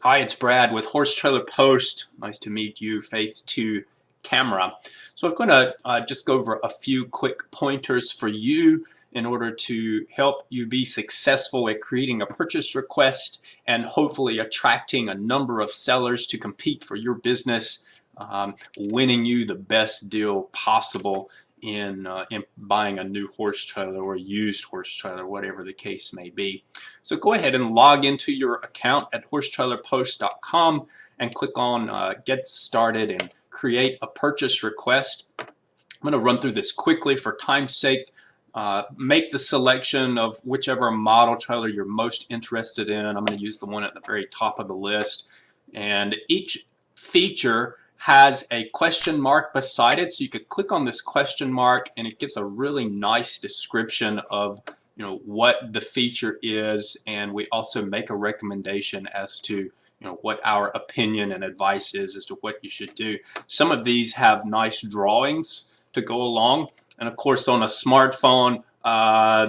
Hi, it's Brad with Horse Trailer Post. Nice to meet you face to camera. So I'm going to just go over a few quick pointers for you in order to help you be successful at creating a purchase request and hopefully attracting a number of sellers to compete for your business, winning you the best deal possible in buying a new horse trailer or a used horse trailer, whatever the case may be. So go ahead and log into your account at horsetrailerpost.com and click on Get Started and create a purchase request. I'm going to run through this quickly for time's sake. Make the selection of whichever model trailer you're most interested in. I'm going to use the one at the very top of the list. And each feature has a question mark beside it, so you could click on this question mark and it gives a really nice description of what the feature is, and we also make a recommendation as to what our opinion and advice is as to what you should do. Some of these have nice drawings to go along, and of course on a smartphone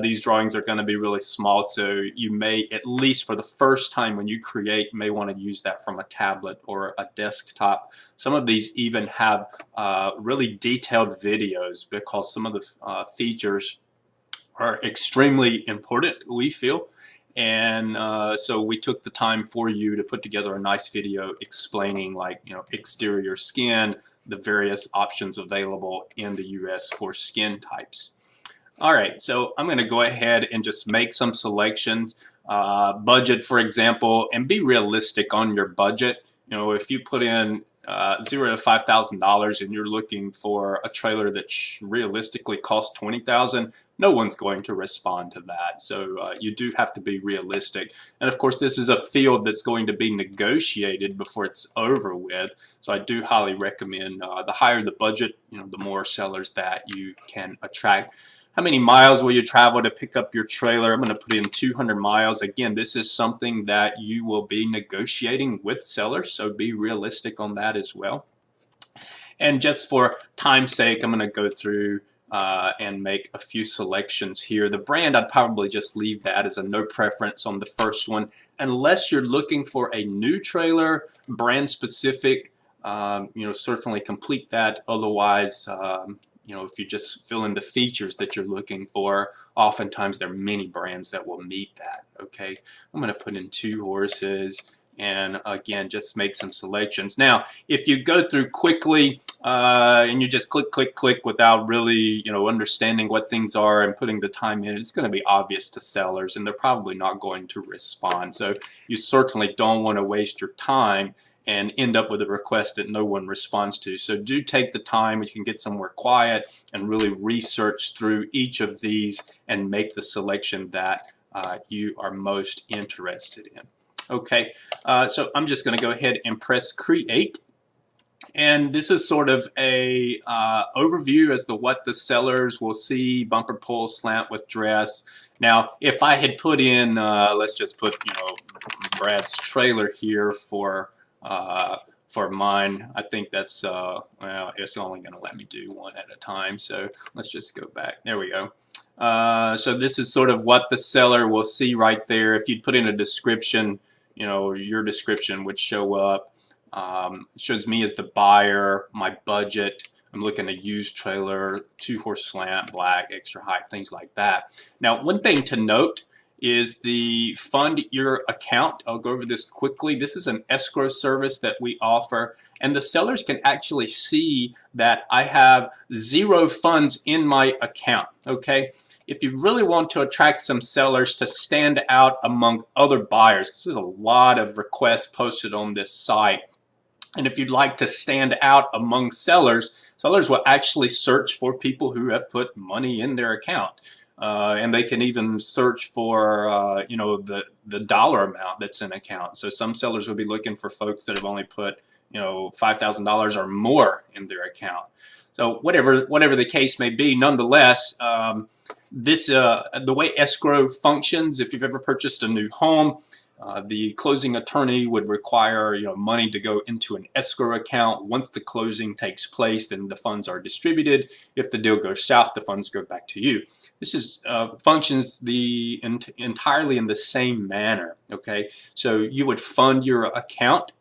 these drawings are going to be really small, so you may, at least for the first time when you create, may want to use that from a tablet or a desktop. Some of these even have really detailed videos because some of the features are extremely important, we feel, and so we took the time for you to put together a nice video explaining, like, exterior skin, the various options available in the US for skin types. Alright, so I'm going to go ahead and just make some selections. Budget, for example, and be realistic on your budget. If you put in $0 to $5,000 and you're looking for a trailer that realistically costs $20,000, no one's going to respond to that. So you do have to be realistic. And of course, this is a field that's going to be negotiated before it's over with. So I do highly recommend the higher the budget, the more sellers that you can attract. How many miles will you travel to pick up your trailer? I'm going to put in 200 miles. Again, this is something that you will be negotiating with sellers, so be realistic on that as well. And just for time's sake, I'm going to go through and make a few selections here. The brand, I'd probably just leave that as a no preference on the first one, unless you're looking for a new trailer, brand specific. Certainly complete that. Otherwise, if you just fill in the features that you're looking for, oftentimes there are many brands that will meet that. Okay, I'm going to put in 2 horses, and again, just make some selections. Now, if you go through quickly and you just click without really understanding what things are and putting the time in, it's going to be obvious to sellers, and they're probably not going to respond. So you certainly don't want to waste your time and end up with a request that no one responds to. So do take the time, you can get somewhere quiet and really research through each of these and make the selection that you are most interested in. Okay, so I'm just going to go ahead and press create. And this is sort of a overview as to what the sellers will see: bumper pull, slant with dress. Now, if I had put in, let's just put, Brad's trailer here for mine, I think that's, well, it's only going to let me do one at a time. So let's just go back. There we go. So this is sort of what the seller will see right there. If you'd put in a description, your description would show up. It shows me as the buyer, my budget. I'm looking at used trailer, 2-horse slant, black, extra height, things like that. Now, one thing to note is the fund your account. I'll go over this quickly. This is an escrow service that we offer, and the sellers can actually see that I have 0 funds in my account. Okay, if you really want to attract some sellers to stand out among other buyers, this is a lot of requests posted on this site. And if you'd like to stand out among sellers, sellers will actually search for people who have put money in their account. And they can even search for, the dollar amount that's in account. So some sellers will be looking for folks that have only put, $5,000 or more in their account. So whatever the case may be, nonetheless, the way escrow functions, if you've ever purchased a new home, The closing attorney would require money to go into an escrow account. Once the closing takes place, then the funds are distributed. If the deal goes south, the funds go back to you. This is functions entirely in the same manner. Okay, so you would fund your account.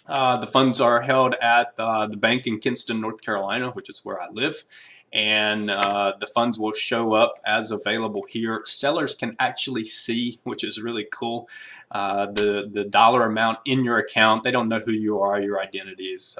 The funds are held at the bank in Kinston, North Carolina, which is where I live, and the funds will show up as available here. Sellers can actually see, which is really cool, the dollar amount in your account. They don't know who you are. Your identity is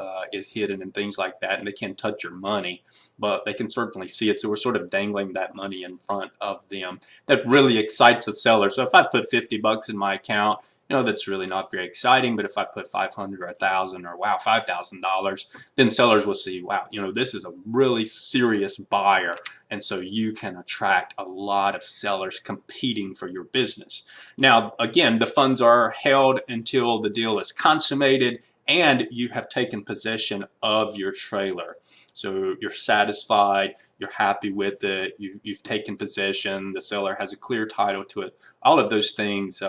hidden and things like that, and they can't touch your money, but they can certainly see it. So we're sort of dangling that money in front of them. That really excites a seller. So if I put 50 bucks in my account, that's really not very exciting. But if I put 500 or 1,000 or wow, $5,000, then sellers will see, wow, this is a really serious buyer. And so you can attract a lot of sellers competing for your business. Now, again, the funds are held until the deal is consummated and you have taken possession of your trailer. So you're satisfied, you're happy with it, you've taken possession, the seller has a clear title to it. All of those things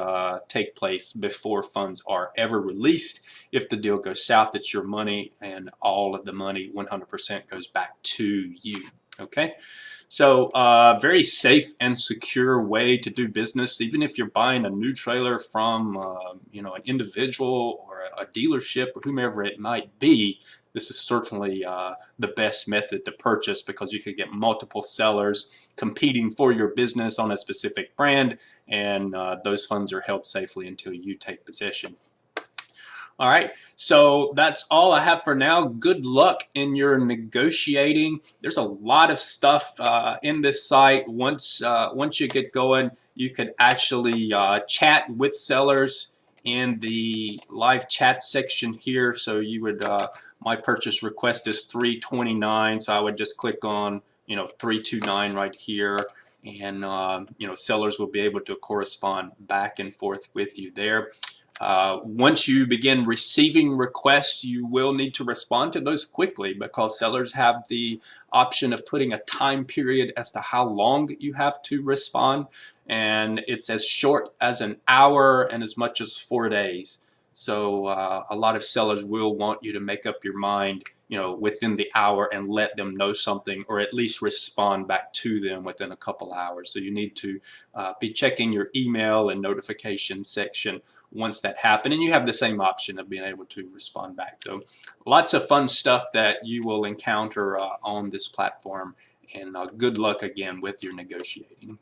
take place before funds are ever released. If the deal goes south, it's your money, and all of the money 100% goes back to you. Okay? So very safe and secure way to do business. Even if you're buying a new trailer from an individual or a dealership or whomever it might be, this is certainly the best method to purchase, because you could get multiple sellers competing for your business on a specific brand, and those funds are held safely until you take possession. All right, so that's all I have for now. Good luck in your negotiating. There's a lot of stuff in this site. Once you get going, you could actually chat with sellers in the live chat section here. So you would, my purchase request is 329, so I would just click on 329 right here, and sellers will be able to correspond back and forth with you there. Once you begin receiving requests, you will need to respond to those quickly, because sellers have the option of putting a time period as to how long you have to respond, and it's as short as an hour and as much as 4 days. So a lot of sellers will want you to make up your mind within the hour and let them know something, or at least respond back to them within a couple hours. So you need to be checking your email and notification section once that happens, and you have the same option of being able to respond back. So lots of fun stuff that you will encounter on this platform, and good luck again with your negotiating.